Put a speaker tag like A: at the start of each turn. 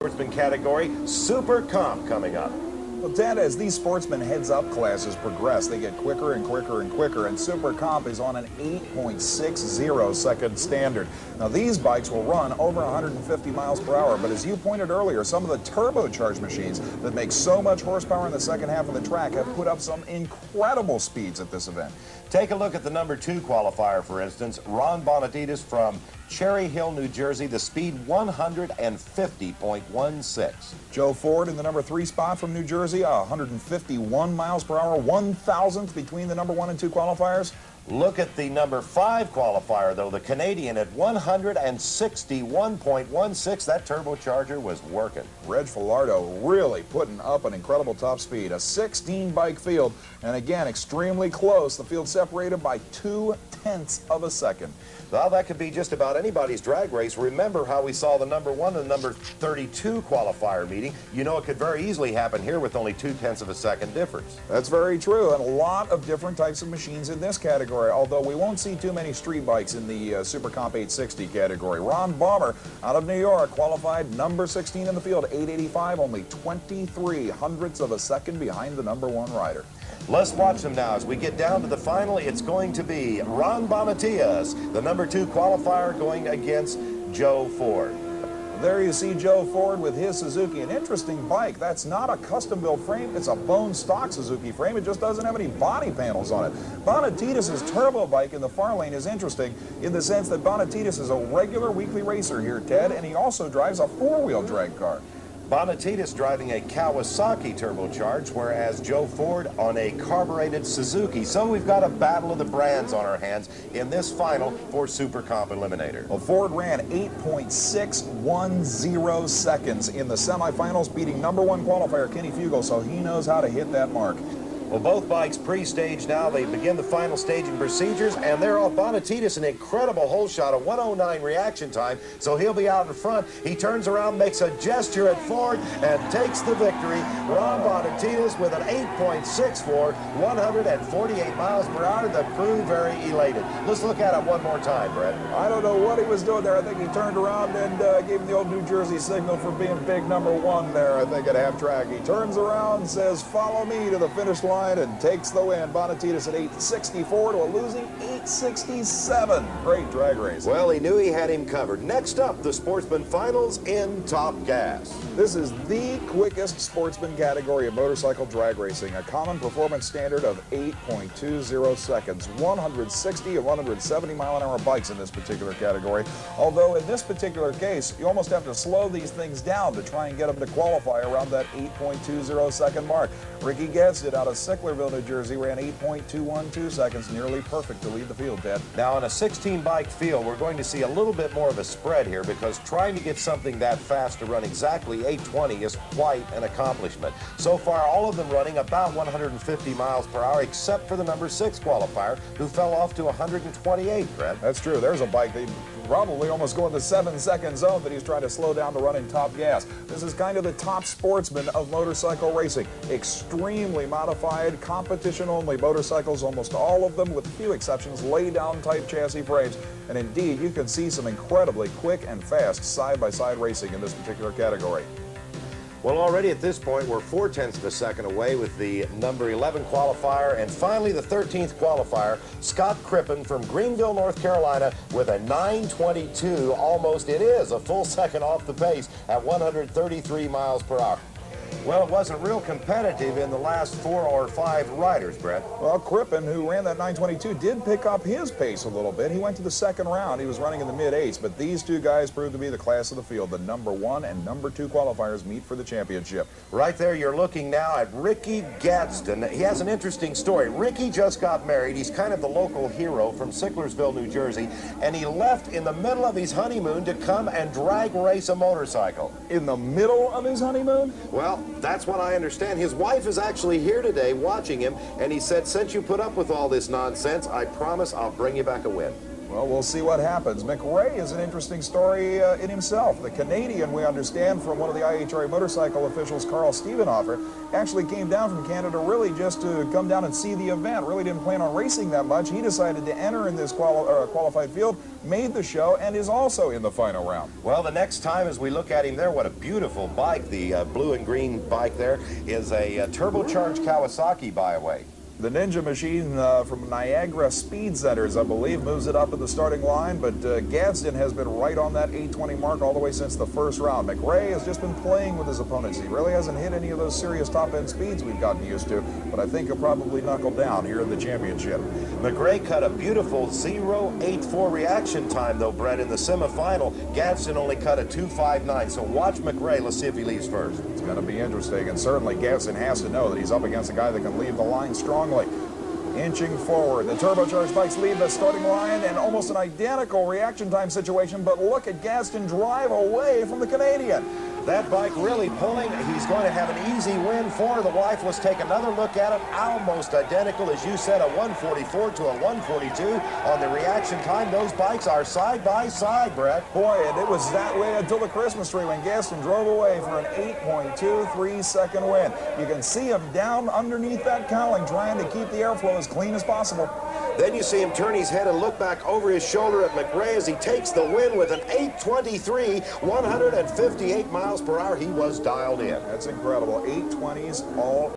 A: sportsman category, Super Comp coming up.
B: Well, Ted, as these sportsman heads-up classes progress, they get quicker and quicker and quicker, and Super Comp is on an 8.60 second standard. Now, these bikes will run over 150 miles per hour, but as you pointed earlier, some of the turbocharged machines that make so much horsepower in the second half of the track have put up some incredible speeds at this event.
A: Take a look at the number 2 qualifier, for instance. Bonitatis from Cherry Hill, New Jersey, the speed 150.16.
B: Joe Ford in the number 3 spot from New Jersey, 151 miles per hour, 1,000th between the number 1 and 2 qualifiers.
A: Look at the number 5 qualifier, though, the Canadian at 161.16. That turbocharger was working.
B: Reg Filardo really putting up an incredible top speed. A 16-bike field, and again, extremely close. The field separated by 0.2 of a second.
A: Well, that could be just about anybody's drag race. Remember how we saw the number 1 and number 32 qualifier meeting. You know it could very easily happen here with only 0.2 of a second difference.
B: That's very true, and a lot of different types of machines in this category, although we won't see too many street bikes in the Super Comp 860 category. Ron Balmer out of New York qualified number 16 in the field, 885, only 23 hundredths of a second behind the number 1 rider.
A: Let's watch them now. As we get down to the final, it's going to be Ron Bonitatis, the number 2 qualifier, going against Joe Ford.
B: There you see Joe Ford with his Suzuki, an interesting bike. That's not a custom-built frame. It's a bone stock Suzuki frame. It just doesn't have any body panels on it. Bonitatis' turbo bike in the far lane is interesting in the sense that Bonitatis is a regular weekly racer here, Ted, and he also drives a 4-wheel drag car.
A: Bonitatis driving a Kawasaki turbocharged, whereas Joe Ford on a carbureted Suzuki. So we've got a battle of the brands on our hands in this final for Super Comp Eliminator.
B: Well, Ford ran 8.610 seconds in the semifinals, beating number 1 qualifier Kenny Fugal, so he knows how to hit that mark.
A: Well, both bikes pre-staged now. They begin the final staging procedures, and they're off. Bonitatis, an incredible hole shot, a 109 reaction time, so he'll be out in front. He turns around, makes a gesture at Ford, and takes the victory. Ron Bonitatis with an 8.64, 148 miles per hour. The crew very elated. Let's look at it one more time, Brett.
B: I don't know what he was doing there. I think he turned around and gave him the old New Jersey signal for being big number 1 there, I think, at half track. He turns around and says, "Follow me," to the finish line, and takes the win. Bonitatis at 864 to a losing 867. Great drag race.
A: Well, he knew he had him covered. Next up, the Sportsman Finals in Top Gas.
B: This is the quickest sportsman category of motorcycle drag racing, a common performance standard of 8.20 seconds. 160 and 170 mile-an-hour bikes in this particular category, although in this particular case, you almost have to slow these things down to try and get them to qualify around that 8.20 second mark. Rickey Gadson out of Sicklerville, New Jersey, ran 8.212 seconds, nearly perfect to lead the field, Ted.
A: Now, on a 16-bike field, we're going to see a little bit more of a spread here because trying to get something that fast to run exactly 820 is quite an accomplishment. So far, all of them running about 150 miles per hour, except for the number 6 qualifier, who fell off to 128, Brett.
B: That's true. There's a bike that probably almost go in the 7-second zone that he's trying to slow down to run in top gas. This is kind of the top sportsman of motorcycle racing. Extremely modified, competition-only motorcycles, almost all of them, with few exceptions, lay-down type chassis frames. And indeed, you can see some incredibly quick and fast side-by-side racing in this particular category.
A: Well, already at this point, we're 0.4 of a second away with the number 11 qualifier, and finally the 13th qualifier, Scott Crippen from Greenville, North Carolina, with a 922. Almost, it is a full second off the pace at 133 miles per hour. Well, it wasn't real competitive in the last 4 or 5 riders, Brett.
B: Well, Crippen, who ran that 922, did pick up his pace a little bit. He went to the second round. He was running in the mid-8s, but these two guys proved to be the class of the field. The number 1 and number 2 qualifiers meet for the championship.
A: Right there, you're looking now at Rickey Gadson. He has an interesting story. Rickey just got married. He's kind of the local hero from Sicklersville, New Jersey, and he left in the middle of his honeymoon to come and drag race a motorcycle.
B: In the middle of his honeymoon?
A: Well, that's what I understand. His wife is actually here today watching him, and he said, since you put up with all this nonsense, I promise I'll bring you back a win.
B: Well, we'll see what happens. McRae is an interesting story in himself. The Canadian, we understand from one of the IHRA motorcycle officials, Carl Stevenhofer, actually came down from Canada really just to come down and see the event. Really didn't plan on racing that much. He decided to enter in this qualified field, made the show and is also in the final round.
A: Well, the next time as we look at him there, what a beautiful bike. The blue and green bike there is a turbocharged Kawasaki, by the way.
B: The Ninja Machine from Niagara Speed Centers, I believe, moves it up in the starting line, but Gadson has been right on that 820 mark all the way since the first round. McRae has just been playing with his opponents. He really hasn't hit any of those serious top-end speeds we've gotten used to, but I think he'll probably knuckle down here in the championship.
A: McRae cut a beautiful 0.84 reaction time, though, Brett, in the semifinal. Gadson only cut a 2.59, so watch McRae. Let's see if he leaves first.
B: It's going to be interesting, and certainly Gadson has to know that he's up against a guy that can leave the line strongly. Inching forward, the turbocharged bikes lead the starting line and almost an identical reaction time situation, but look at Gadson drive away from the Canadian.
A: That bike really pulling. He's going to have an easy win for the wife. Let's take another look at it. Almost identical, as you said, a 144 to a 142 on the reaction time. Those bikes are side by side, Brett.
B: Boy, and it was that way until the Christmas tree when Gadson drove away for an 8.23 second win. You can see him down underneath that cowling trying to keep the airflow as clean as possible.
A: Then you see him turn his head and look back over his shoulder at McRae as he takes the win with an 8.23, 158 miles per hour. He was dialed in.
B: That's incredible. 820s all